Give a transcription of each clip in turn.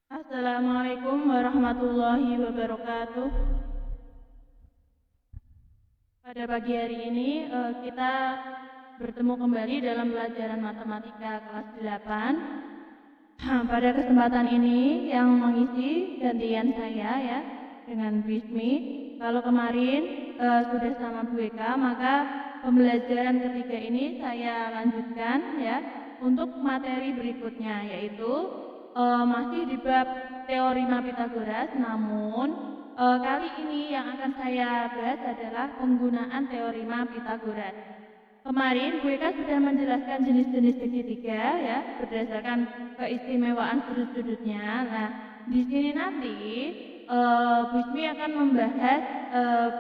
Assalamualaikum warahmatullahi wabarakatuh. Pada pagi hari ini kita bertemu kembali dalam pelajaran matematika kelas 8. Pada kesempatan ini yang mengisi gantian saya ya dengan Bismi. Kalau kemarin sudah sama Bu Eka, maka pembelajaran ketiga ini saya lanjutkan ya untuk materi berikutnya, yaitu masih di bab teorema Pitagoras, namun kali ini yang akan saya bahas adalah penggunaan teorema Pitagoras. Kemarin Bu Eka sudah menjelaskan jenis-jenis segitiga ya berdasarkan keistimewaan sudut-sudutnya. Nah, di sini nanti Bu Ismi akan membahas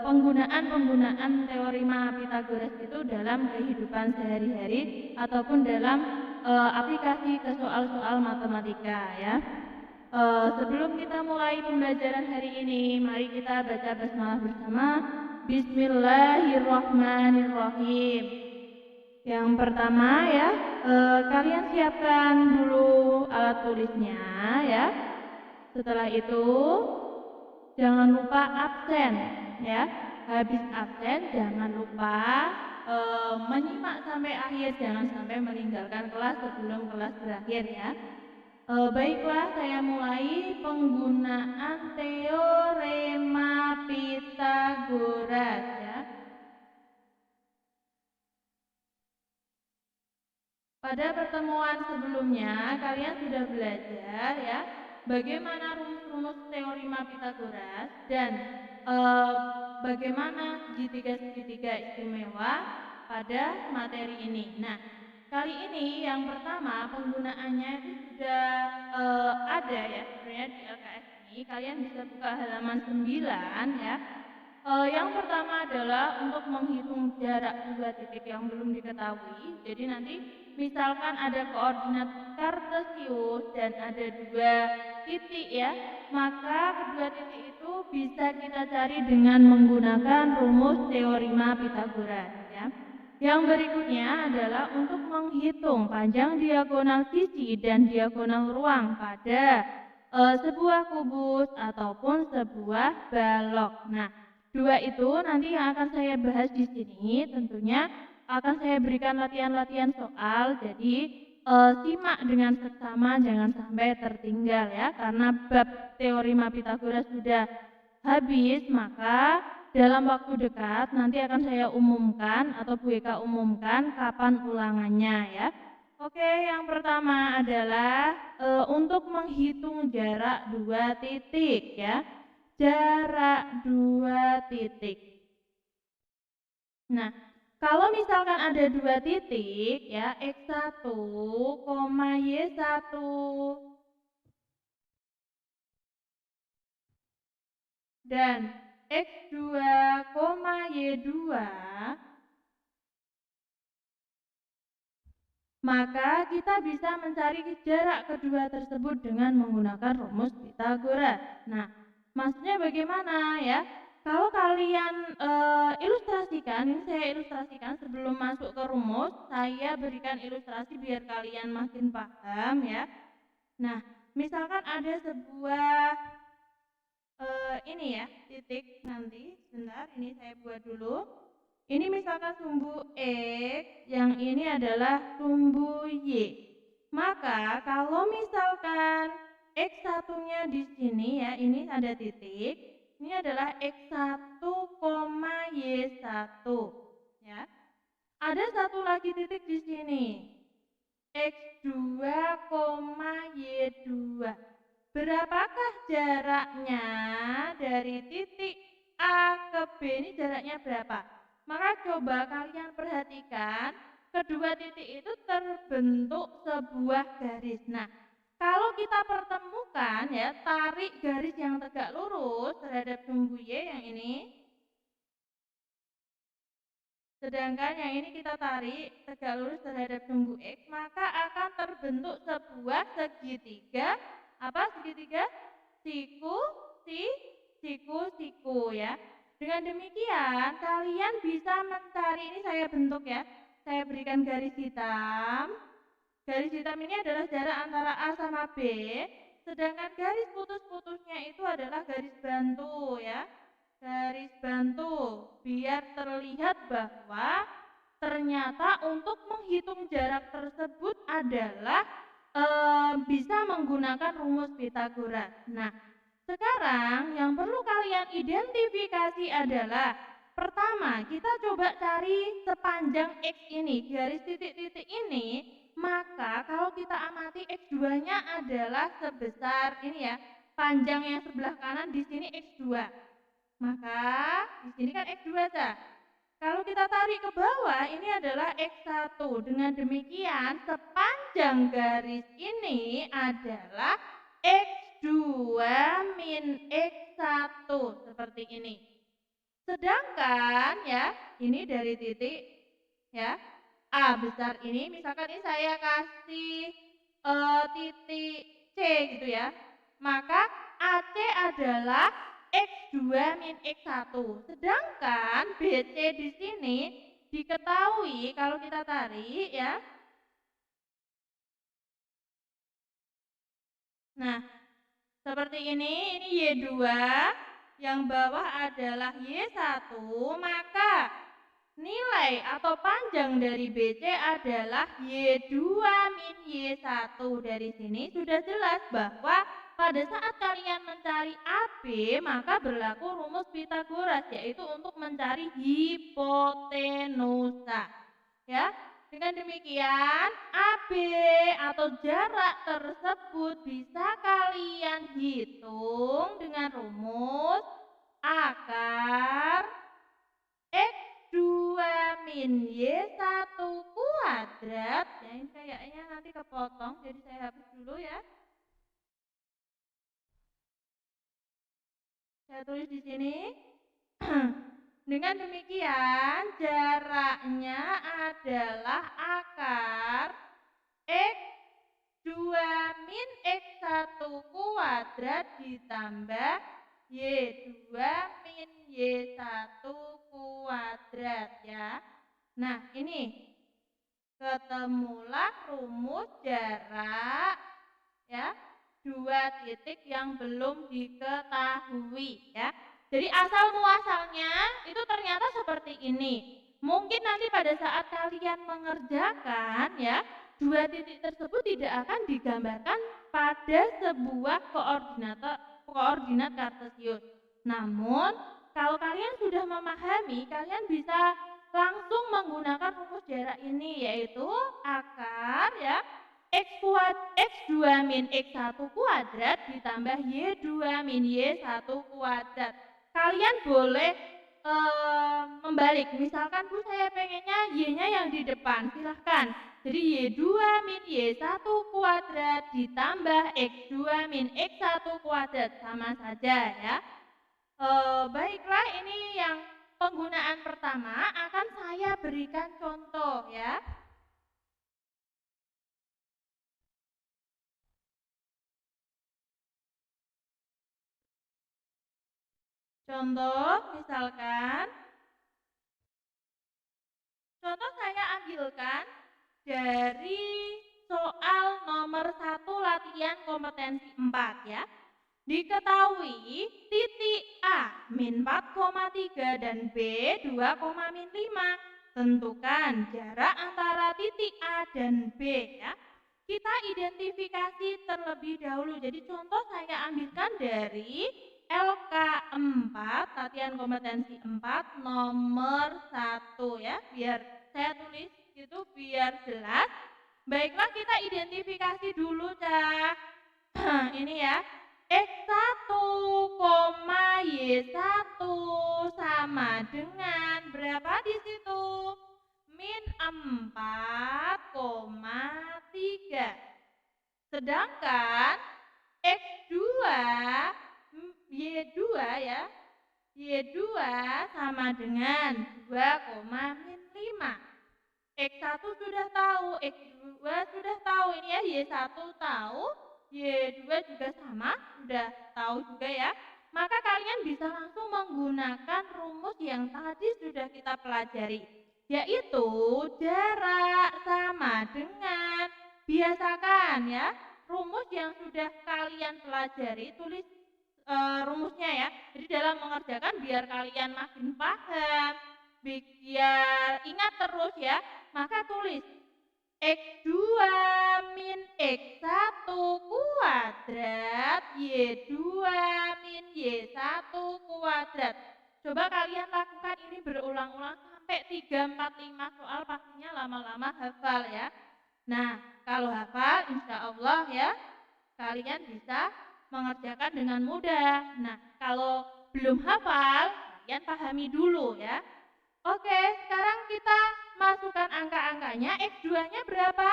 penggunaan teorema Pitagoras itu dalam kehidupan sehari-hari ataupun dalam aplikasi ke soal-soal matematika ya. Sebelum kita mulai pembelajaran hari ini, mari kita baca basmalah bersama. Bismillahirrahmanirrahim. Yang pertama ya, kalian siapkan dulu alat tulisnya ya. Setelah itu jangan lupa absen ya. Habis absen jangan lupa menyimak sampai akhir, jangan sampai meninggalkan kelas sebelum kelas berakhir ya. Baiklah, saya mulai penggunaan teorema Pitagoras ya. Pada pertemuan sebelumnya kalian sudah belajar ya bagaimana rumus-rumus teorema Pitagoras dan bagaimana segitiga-segitiga istimewa pada materi ini. Nah, kali ini yang pertama penggunaannya itu sudah ada ya sebenarnya di LKS ini. Kalian bisa buka halaman 9 ya. Yang pertama adalah untuk menghitung jarak dua titik yang belum diketahui. Jadi nanti misalkan ada koordinat kartesius dan ada dua titik ya, maka kedua titik itu bisa kita cari dengan menggunakan rumus teorema Pitagoras ya. Yang berikutnya adalah untuk menghitung panjang diagonal sisi dan diagonal ruang pada sebuah kubus ataupun sebuah balok. Nah, dua itu nanti yang akan saya bahas di sini tentunya akan saya berikan latihan-latihan soal. Jadi simak dengan seksama, jangan sampai tertinggal ya, karena bab teorema Pitagoras sudah habis, maka dalam waktu dekat nanti akan saya umumkan atau Bu Eka umumkan kapan ulangannya ya. Oke, yang pertama adalah untuk menghitung jarak dua titik ya. Jarak dua titik. Nah, kalau misalkan ada dua titik ya, X1, Y1 dan X2, Y2, maka kita bisa mencari jarak kedua tersebut dengan menggunakan rumus Pitagoras. Nah, maksudnya bagaimana ya? Kalau kalian ilustrasikan, ini saya ilustrasikan sebelum masuk ke rumus, saya berikan ilustrasi biar kalian makin paham ya. Nah, misalkan ada sebuah ini ya, titik nanti, sebentar, ini saya buat dulu. Ini misalkan sumbu X, yang ini adalah sumbu Y. Maka kalau misalkan X1-nya di sini ya, ini ada titik. Ini adalah X1, Y1 ya. Ada satu lagi titik di sini. X2, Y2. Berapakah jaraknya dari titik A ke B ini jaraknya berapa? Maka coba kalian perhatikan kedua titik itu terbentuk sebuah garis. Nah, kalau kita pertemukan ya, tarik garis yang tegak lurus terhadap sumbu Y yang ini. Sedangkan yang ini kita tarik tegak lurus terhadap sumbu X, maka akan terbentuk sebuah segitiga. Apa segitiga? Siku, siku ya. Dengan demikian kalian bisa mencari, ini saya bentuk ya. Saya berikan garis hitam. Garis hitam ini adalah jarak antara A sama B. sedangkan garis putus-putusnya itu adalah garis bantu ya. Garis bantu biar terlihat bahwa ternyata untuk menghitung jarak tersebut adalah bisa menggunakan rumus Pythagoras. Nah, sekarang yang perlu kalian identifikasi adalah pertama, kita coba cari sepanjang X ini, garis titik-titik ini, maka kalau kita amati X2-nya adalah sebesar ini ya, panjang yang sebelah kanan di sini X2. Maka di sini kan X2 saja. Kalau kita tarik ke bawah, ini adalah X1. Dengan demikian, sepanjang garis ini adalah X2 min X1. Seperti ini. Sedangkan ya, ini dari titik ya, A besar ini, misalkan ini saya kasih titik C gitu ya. Maka AC adalah X2 min X1. Sedangkan BC di sini diketahui kalau kita tarik ya. Nah, seperti ini Y2, yang bawah adalah Y1, maka nilai atau panjang dari BC adalah Y2 min Y1. Dari sini sudah jelas bahwa pada saat kalian mencari AB, maka berlaku rumus Pythagoras, yaitu untuk mencari hipotenusa. Ya, dengan demikian AB atau jarak tersebut bisa kalian hitung dengan rumus akar X2 min Y1 kuadrat. Ya, ini kayaknya nanti kepotong, jadi saya hapus dulu ya. Saya tulis di sini. Dengan demikian, jaraknya adalah akar X2 min X1 kuadrat ditambah Y2 min Y1 kuadrat ya. Nah, ini ketemulah rumus jarak ya, dua titik yang belum diketahui ya. Jadi asal muasalnya itu ternyata seperti ini. Mungkin nanti pada saat kalian mengerjakan ya, dua titik tersebut tidak akan digambarkan pada sebuah koordinat kartesius. Namun, kalau kalian sudah memahami, kalian bisa langsung menggunakan rumus jarak ini, yaitu akar ya X2 min X1 kuadrat ditambah Y2 min Y1 kuadrat. Kalian boleh membalik. Misalkan Bu, saya pengennya Y-nya yang di depan, silahkan. Jadi Y2 min Y1 kuadrat ditambah X2 min X1 kuadrat, sama saja ya. Baiklah, ini yang penggunaan pertama akan saya berikan contoh ya. Contoh, misalkan, contoh saya ambilkan dari soal nomor 1 latihan kompetensi 4 ya. Diketahui titik A min 4,3 dan B 2, min 5. Tentukan jarak antara titik A dan B ya. Kita identifikasi terlebih dahulu. Jadi contoh saya ambilkan dari LK4 latihan kompetensi 4 nomor 1 ya, biar saya tulis itu biar jelas. Baiklah, kita identifikasi dulu Cak. Ini ya, X1, Y1 sama dengan berapa di situ? Min 4,3. Sedangkan X2 Y2 ya, Y2 sama dengan 2, min 5. X1 sudah tahu, X2 sudah tahu, ini ya, Y1 tahu, Y2 juga sama, sudah tahu juga ya. Maka kalian bisa langsung menggunakan rumus yang tadi sudah kita pelajari, yaitu jarak sama dengan, biasakan ya, rumus yang sudah kalian pelajari, tulis rumusnya ya. Jadi dalam mengerjakan biar kalian makin paham, biar ingat terus ya, maka tulis X2 min X1 kuadrat Y2 min Y1 kuadrat. Coba kalian lakukan ini berulang-ulang sampai 3, 4, 5 soal, pastinya lama-lama hafal ya. Nah, kalau hafal insya Allah ya kalian bisa mengerjakan dengan mudah. Nah, kalau belum hafal, kalian pahami dulu ya. Oke, sekarang kita masukkan angka-angkanya. X2-nya berapa?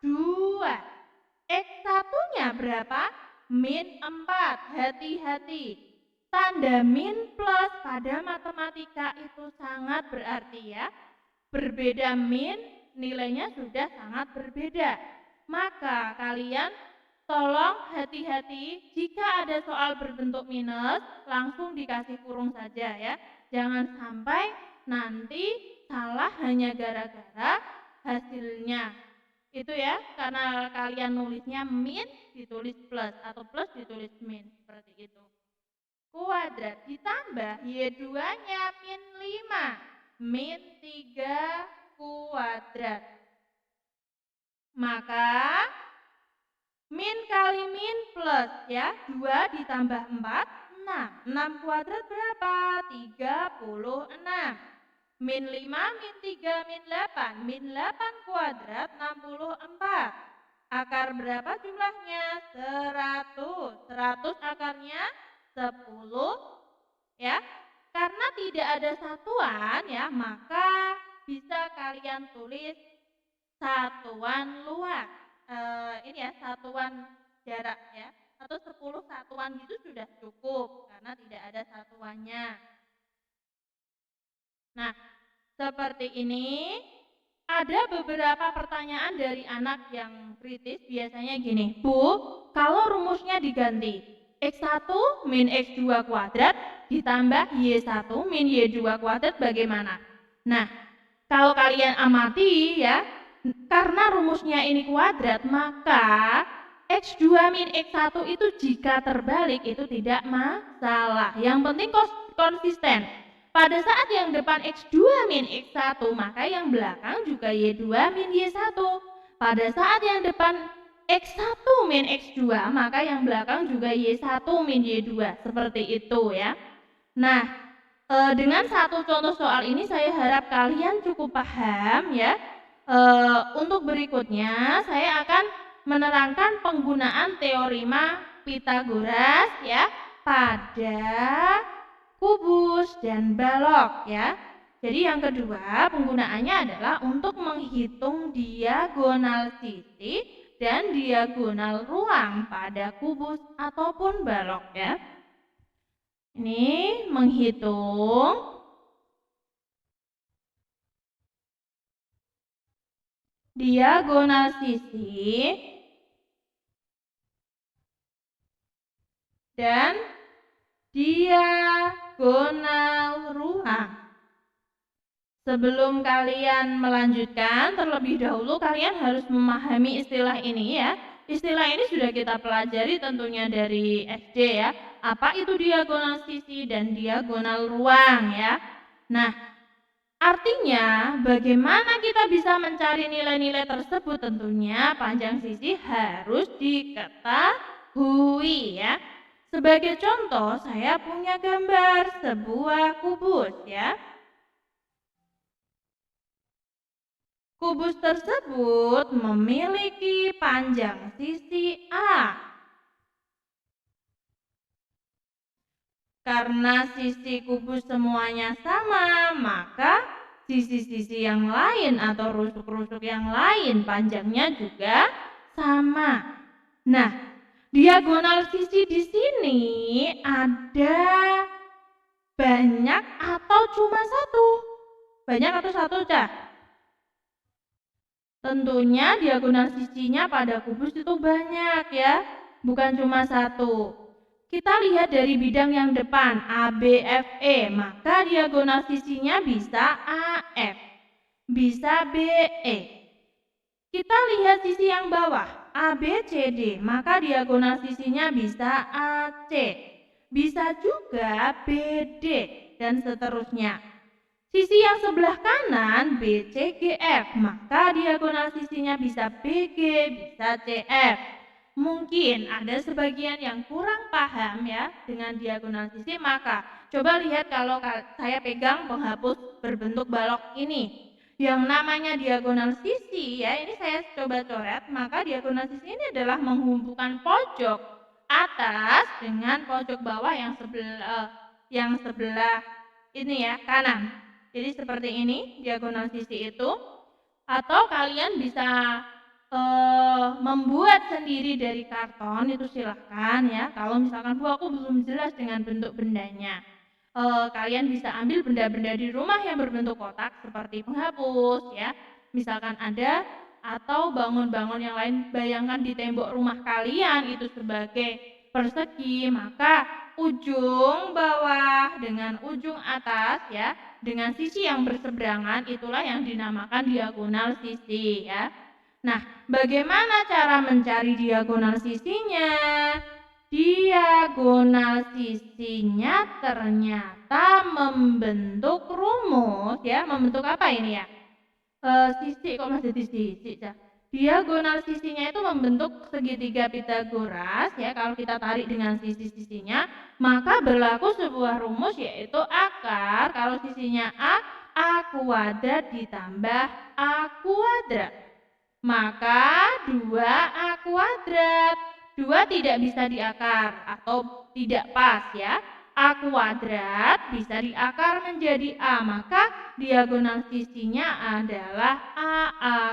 2. X1-nya berapa? Min 4. Hati-hati. Tanda min plus pada matematika itu sangat berarti ya. Berbeda min, nilainya sudah sangat berbeda. Maka kalian tolong hati-hati, jika ada soal berbentuk minus, langsung dikasih kurung saja ya. Jangan sampai nanti salah hanya gara-gara hasilnya. Itu ya, karena kalian nulisnya min ditulis plus atau plus ditulis min, seperti itu. Kuadrat ditambah Y2-nya min 5, min 3 kuadrat. Maka min kali min plus ya, 2 ditambah 4, 6. 6 kuadrat berapa? 36. Min 5, min 3, min 8. Min 8 kuadrat 64. Akar berapa jumlahnya? 100. 100 akarnya 10 ya. Karena tidak ada satuan ya, maka bisa kalian tulis satuan luas. Ini ya, satuan jarak ya. Atau 10 satuan itu sudah cukup karena tidak ada satuannya. Nah, seperti ini. Ada beberapa pertanyaan dari anak yang kritis, biasanya gini, Bu, kalau rumusnya diganti X1 min X2 kuadrat ditambah Y1 min Y2 kuadrat bagaimana? Nah, kalau kalian amati ya, karena rumusnya ini kuadrat, maka X2 min X1 itu jika terbalik itu tidak masalah. Yang penting konsisten. Pada saat yang depan X2 min X1, maka yang belakang juga Y2 min Y1. Pada saat yang depan X1 min X2, maka yang belakang juga Y1 min Y2. Seperti itu ya. Nah, dengan satu contoh soal ini saya harap kalian cukup paham ya. Untuk berikutnya saya akan menerangkan penggunaan teorema Pythagoras ya pada kubus dan balok ya. Jadi yang kedua penggunaannya adalah untuk menghitung diagonal sisi dan diagonal ruang pada kubus ataupun balok ya. Ini menghitung diagonal sisi dan diagonal ruang. Sebelum kalian melanjutkan, terlebih dahulu kalian harus memahami istilah ini ya. Istilah ini sudah kita pelajari tentunya dari SD ya. Apa itu diagonal sisi dan diagonal ruang ya. Nah, artinya bagaimana kita bisa mencari nilai-nilai tersebut? Tentunya panjang sisi harus diketahui ya. Sebagai contoh, saya punya gambar sebuah kubus ya. Kubus tersebut memiliki panjang sisi A. Karena sisi kubus semuanya sama, maka sisi-sisi yang lain atau rusuk-rusuk yang lain panjangnya juga sama. Nah, diagonal sisi di sini ada banyak atau cuma satu? Banyak atau satu, Cah? Tentunya diagonal sisinya pada kubus itu banyak ya, bukan cuma satu. Kita lihat dari bidang yang depan, ABFE, maka diagonal sisinya bisa AF, bisa BE. Kita lihat sisi yang bawah, ABCD, maka diagonal sisinya bisa AC. Bisa juga BD dan seterusnya. Sisi yang sebelah kanan BCGF, maka diagonal sisinya bisa BG, bisa CF. Mungkin ada sebagian yang kurang paham ya dengan diagonal sisi, maka coba lihat kalau saya pegang penghapus berbentuk balok ini. Yang namanya diagonal sisi ya, ini saya coba coret, maka diagonal sisi ini adalah menghubungkan pojok atas dengan pojok bawah yang sebelah ini ya, kanan. Jadi seperti ini diagonal sisi itu, atau kalian bisa membuat sendiri dari karton, itu silahkan ya. Kalau misalkan Bu aku belum jelas dengan bentuk bendanya, kalian bisa ambil benda-benda di rumah yang berbentuk kotak seperti penghapus ya, misalkan ada, atau bangun-bangun yang lain. Bayangkan di tembok rumah kalian itu sebagai persegi, maka ujung bawah dengan ujung atas ya, dengan sisi yang berseberangan, itulah yang dinamakan diagonal sisi ya. Nah, bagaimana cara mencari diagonal sisinya? Diagonal sisinya ternyata membentuk rumus ya. Membentuk apa ini ya? Sisi, kok masih di sisi ya? Diagonal sisinya itu membentuk segitiga Pitagoras ya. Kalau kita tarik dengan sisi-sisinya, maka berlaku sebuah rumus, yaitu akar kalau sisinya A kuadrat ditambah A kuadrat. Maka 2A kuadrat. 2 tidak bisa diakar atau tidak pas ya. A kuadrat bisa diakar menjadi A, maka diagonal sisinya adalah A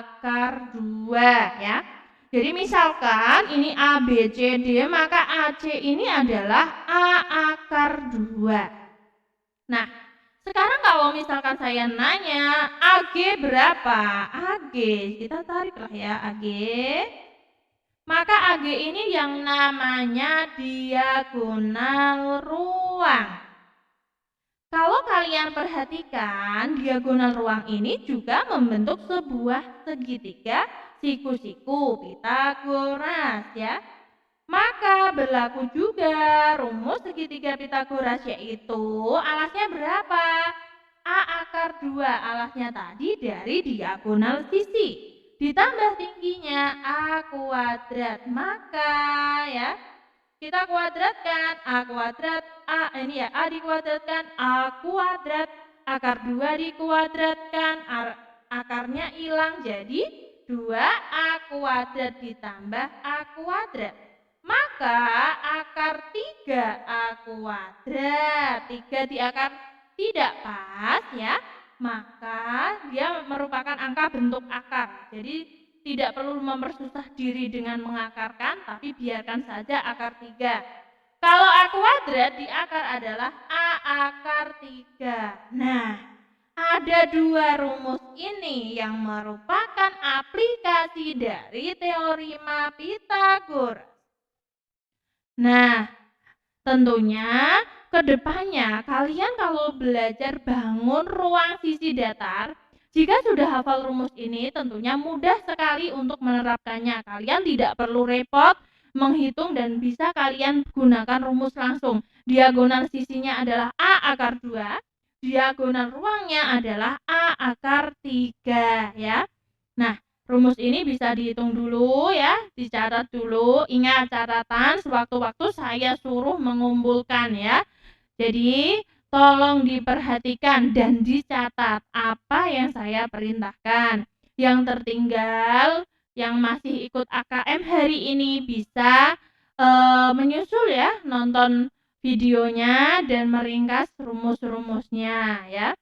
akar 2 ya. Jadi misalkan ini ABCD, maka AC ini adalah A akar 2. Nah, sekarang kalau misalkan saya nanya AG berapa? AG, kita tariklah ya AG. Maka AG ini yang namanya diagonal ruang. Kalau kalian perhatikan, diagonal ruang ini juga membentuk sebuah segitiga siku-siku Pitagoras ya. Maka berlaku juga rumus segitiga Pitagoras, yaitu alasnya berapa? A akar 2, alasnya tadi dari diagonal sisi, ditambah tingginya A kuadrat. Maka ya, kita kuadratkan A kuadrat, ini ya, A dikuadratkan A kuadrat, akar 2 dikuadratkan, akarnya hilang jadi 2A kuadrat ditambah A kuadrat. Maka akar 3A kuadrat, 3 di akar tidak pas ya, maka dia merupakan angka bentuk akar. Jadi tidak perlu mempersusah diri dengan mengakarkan, tapi biarkan saja akar 3. Kalau A kuadrat di akar adalah A akar 3. Nah, ada 2 rumus ini yang merupakan aplikasi dari teorema Pitagoras. Nah, tentunya kedepannya kalian kalau belajar bangun ruang sisi datar, jika sudah hafal rumus ini tentunya mudah sekali untuk menerapkannya. Kalian tidak perlu repot menghitung dan bisa kalian gunakan rumus langsung. Diagonal sisinya adalah A akar 2, diagonal ruangnya adalah A akar 3 ya. Nah, rumus ini bisa dihitung dulu ya, dicatat dulu. Ingat catatan, sewaktu-waktu saya suruh mengumpulkan ya. Jadi tolong diperhatikan dan dicatat apa yang saya perintahkan. Yang tertinggal, yang masih ikut AKM hari ini bisa menyusul ya, nonton videonya dan meringkas rumus-rumusnya ya.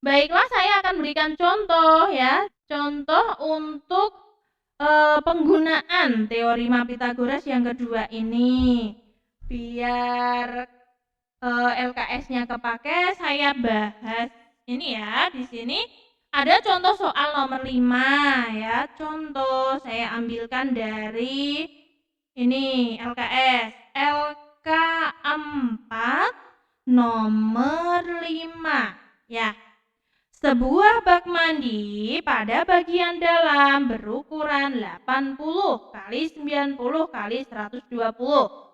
Baiklah, saya akan berikan contoh ya. Contoh untuk penggunaan teorema Pitagoras yang kedua ini. Biar LKS-nya kepake, saya bahas ini ya. Di sini ada contoh soal nomor 5 ya. Contoh saya ambilkan dari ini LKS LK4 nomor 5 ya. Sebuah bak mandi pada bagian dalam berukuran 80 kali 90 kali 120.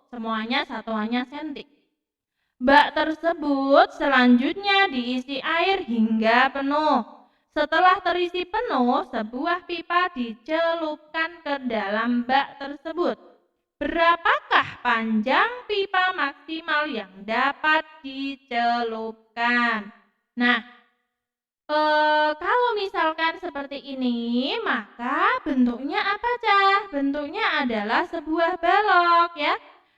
Semuanya satuannya senti. Bak tersebut selanjutnya diisi air hingga penuh. Setelah terisi penuh, sebuah pipa dicelupkan ke dalam bak tersebut. Berapakah panjang pipa maksimal yang dapat dicelupkan? Nah, kalau misalkan seperti ini, maka bentuknya apa, Cah? Bentuknya adalah sebuah balok ya.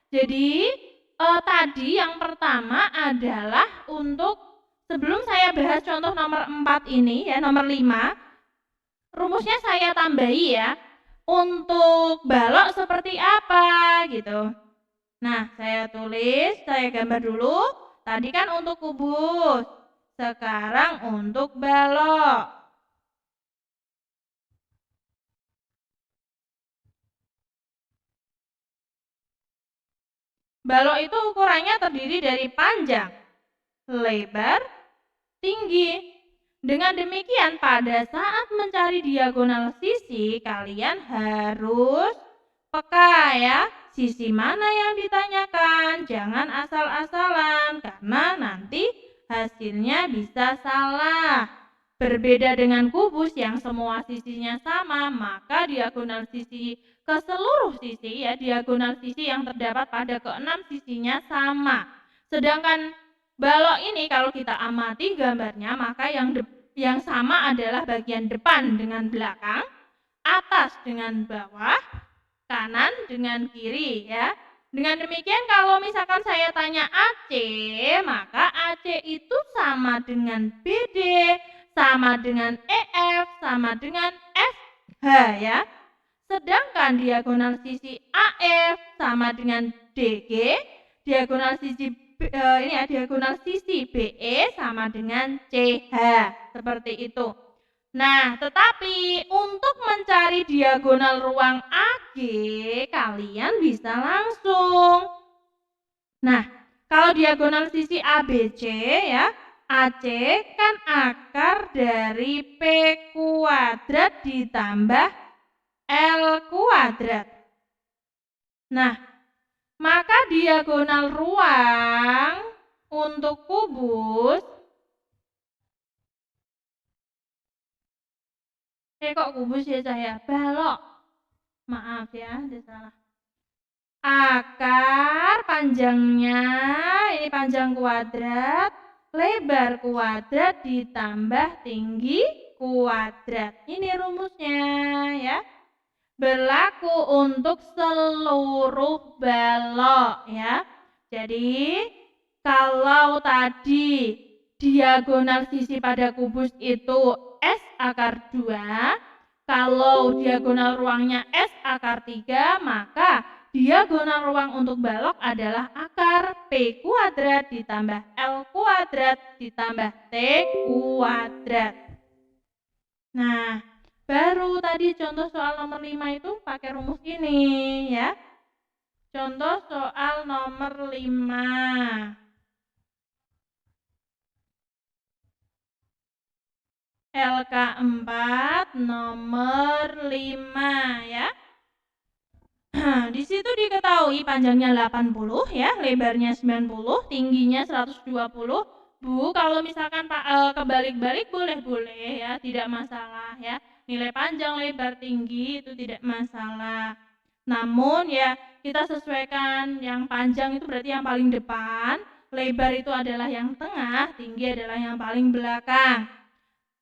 Jadi, tadi yang pertama adalah untuk sebelum saya bahas contoh nomor 4 ini ya, nomor 5, rumusnya saya tambahi ya. Untuk balok seperti apa gitu. Nah, saya tulis, saya gambar dulu. Tadi kan untuk kubus. Sekarang untuk balok. Balok itu ukurannya terdiri dari panjang, lebar, tinggi. Dengan demikian, pada saat mencari diagonal sisi, kalian harus peka ya. Sisi mana yang ditanyakan? Jangan asal-asalan, karena nanti hasilnya bisa salah. Berbeda dengan kubus yang semua sisinya sama, maka diagonal sisi ke seluruh sisi ya, diagonal sisi yang terdapat pada keenam sisinya sama. Sedangkan balok ini kalau kita amati gambarnya, maka yang sama adalah bagian depan dengan belakang, atas dengan bawah, kanan dengan kiri ya. Dengan demikian kalau misalkan saya tanya AC, maka AC itu sama dengan BD, sama dengan EF, sama dengan FH ya. Sedangkan diagonal sisi AF sama dengan DG, diagonal sisi ini ya, diagonal sisi BE sama dengan CH. Seperti itu. Nah, tetapi untuk mencari diagonal ruang AG, kalian bisa langsung. Nah, kalau diagonal sisi ABC ya, AC kan akar dari P kuadrat ditambah L kuadrat. Nah, maka diagonal ruang untuk kubus kok kubus ya saya? Balok. Maaf ya, ada salah. Akar panjangnya, ini panjang kuadrat, lebar kuadrat ditambah tinggi kuadrat. Ini rumusnya ya. Berlaku untuk seluruh balok ya. Jadi, kalau tadi diagonal sisi pada kubus itu S akar 2, kalau diagonal ruangnya S akar 3, maka diagonal ruang untuk balok adalah akar P kuadrat ditambah L kuadrat ditambah T kuadrat. Nah, baru tadi contoh soal nomor 5 itu pakai rumus ini ya. Contoh soal nomor 5. LK4 nomor 5 ya. Di situ diketahui panjangnya 80 ya, lebarnya 90, tingginya 120. Bu, kalau misalkan kebalik-balik boleh-boleh ya, tidak masalah ya. Nilai panjang, lebar, tinggi itu tidak masalah. Namun ya, kita sesuaikan yang panjang itu berarti yang paling depan, lebar itu adalah yang tengah, tinggi adalah yang paling belakang.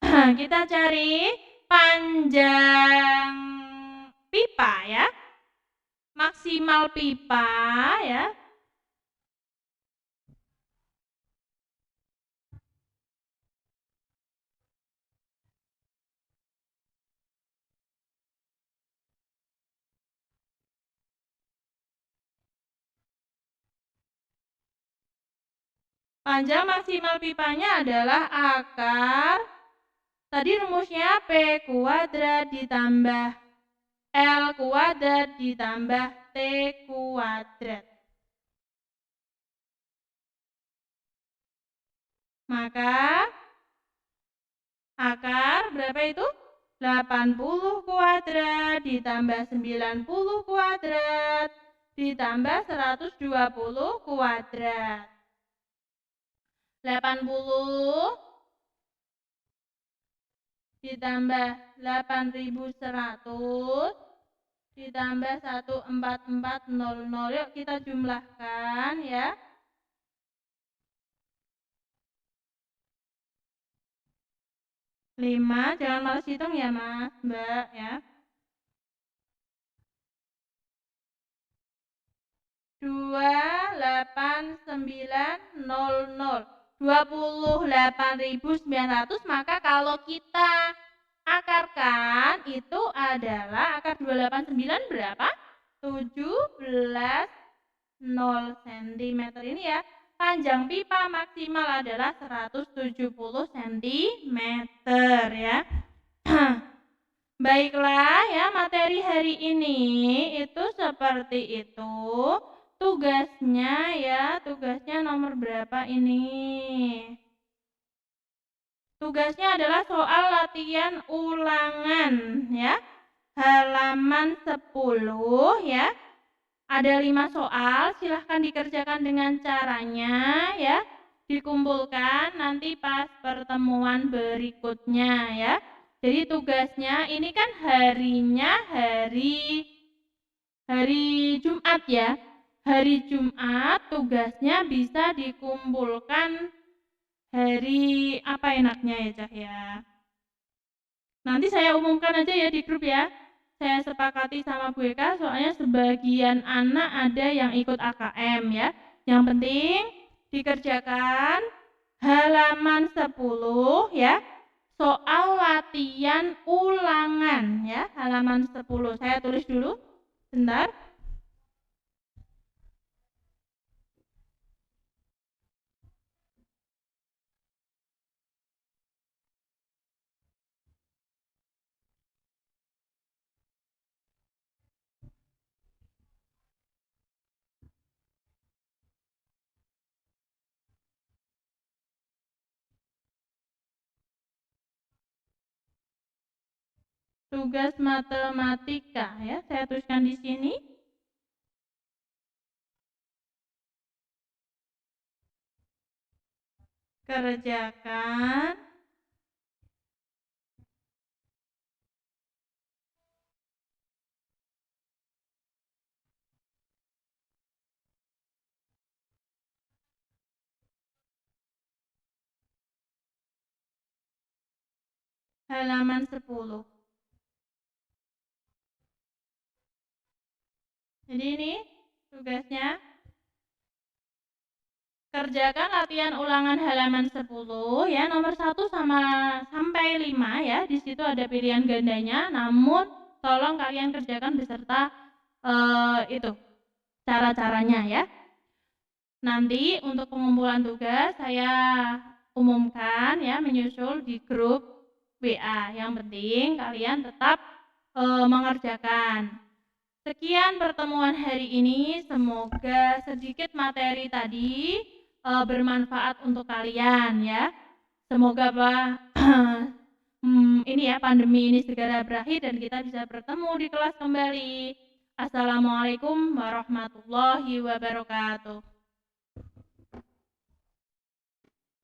Kita cari panjang pipa ya. Maksimal pipa ya. Panjang maksimal pipanya adalah akar. Tadi rumusnya P kuadrat ditambah L kuadrat ditambah T kuadrat. Maka Akar berapa itu? 80 kuadrat ditambah 90 kuadrat ditambah 120 kuadrat. 80 ditambah 8100 ditambah 14400. Yuk kita jumlahkan ya. 5, jangan malas hitung ya Mas, Mbak ya. 28900. 28.900, maka kalau kita akarkan itu adalah akar 289 berapa? 17 0 cm ini ya. Panjang pipa maksimal adalah 170 cm ya. Baiklah ya, materi hari ini itu seperti itu. Tugasnya ya, tugasnya nomor berapa ini? Tugasnya adalah soal latihan ulangan ya. Halaman 10 ya. Ada 5 soal, silahkan dikerjakan dengan caranya ya. Dikumpulkan nanti pas pertemuan berikutnya ya. Jadi tugasnya ini kan harinya hari Jumat ya. Hari Jumat tugasnya bisa dikumpulkan hari apa enaknya ya Cah ya. Nanti saya umumkan aja ya di grup ya. Saya sepakati sama Bu Eka, soalnya sebagian anak ada yang ikut AKM ya. Yang penting dikerjakan halaman 10 ya. Soal latihan ulangan ya, halaman 10. Saya tulis dulu. Bentar. Tugas matematika ya, saya tuliskan di sini. Kerjakan halaman 10. Jadi ini tugasnya. Kerjakan latihan ulangan halaman 10 ya, nomor 1 sampai 5 ya. Di situ ada pilihan gandanya, namun tolong kalian kerjakan beserta itu cara-caranya ya. Nanti untuk pengumpulan tugas saya umumkan ya, menyusul di grup WA. Yang penting kalian tetap mengerjakan. Sekian pertemuan hari ini, semoga sedikit materi tadi bermanfaat untuk kalian ya. Semoga ini ya, pandemi ini segera berakhir dan kita bisa bertemu di kelas kembali. Assalamualaikum warahmatullahi wabarakatuh.